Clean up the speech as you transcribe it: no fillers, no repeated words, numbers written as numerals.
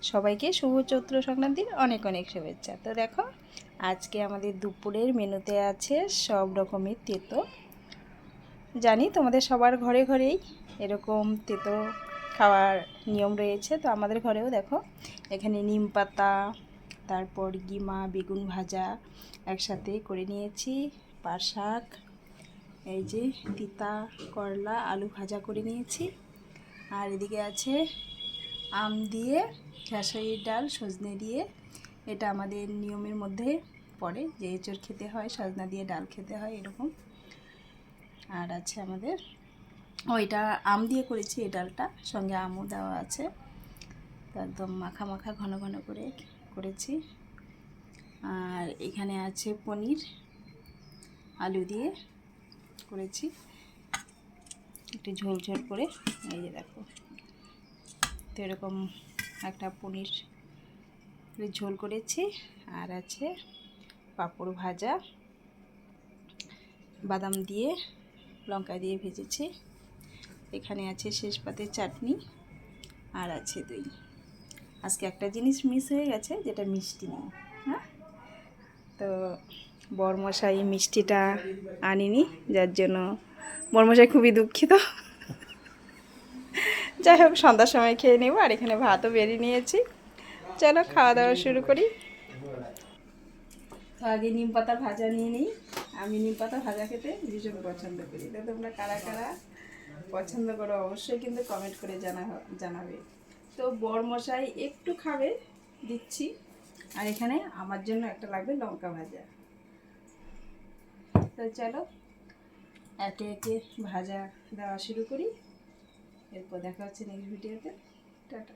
সবাইকে শুভ চৈত্র সংক্রান্তির অনেক অনেক শুভেচ্ছা। তো দেখো আজকে আমাদের দুপুরের মেনুতে আছে সব রকমের তেতো। জানি তোমাদের সবার ঘরে ঘরেই এরকম তেতো খাওয়ার নিয়ম রয়েছে, তো আমাদের ঘরেও দেখো এখানে নিম পাতা, তারপর গিমা, বেগুন ভাজা একসাথে করে নিয়েছি, পাট শাক, এই যে তিতা করলা, আলু ভাজা করে নিয়েছি। আর এদিকে আছে আম দিয়ে খেসারির ডাল, সজনে দিয়ে। এটা আমাদের নিয়মের মধ্যে পড়ে যে এঁচড় খেতে হয়, সজনা দিয়ে ডাল খেতে হয় এরকম। আর আছে আমাদের এটা আম দিয়ে করেছি, এই ডালটা সঙ্গে আমও দেওয়া আছে, তো একদম মাখা মাখা ঘন ঘন করে করেছি। আর এখানে আছে পনির, আলু দিয়ে করেছি একটু ঝোল ঝোল করে। এই যে দেখো, তো এরকম একটা পনির ঝোল করেছি। আর আছে পাঁপড় ভাজা, বাদাম দিয়ে লঙ্কা দিয়ে ভেজেছি। এখানে আছে শেষ পাতে চাটনি, আর আছে দই। আজকে একটা জিনিস মিস হয়ে গেছে, যেটা মিষ্টি নেই। হ্যাঁ, তো বরমশাই মিষ্টিটা আনিনি, যার জন্য বরমশাই খুবই দুঃখিত। যাই হোক, সন্ধ্যার সময় খেয়ে নেব। আর এখানে ভাতও বেরিয়ে নিয়েছি, চলো খাওয়া দাওয়া শুরু করি। তো আগে নিম পাতা ভাজা নিয়ে নিই। আমি নিম পাতা ভাজা খেতে ভীষণ পছন্দ করি। তো তোমরা কারা কারা পছন্দ করো অবশ্যই কিন্তু কমেন্ট করে জানাবে। তো বরমশাই একটু খাবে, দিচ্ছি। আর এখানে আমার জন্য একটা লাগবে লঙ্কা ভাজা। তো চলো একে একে ভাজা দেওয়া শুরু করি, এরপর দেখা হচ্ছে নেক্সট ভিডিওতে। টাটা।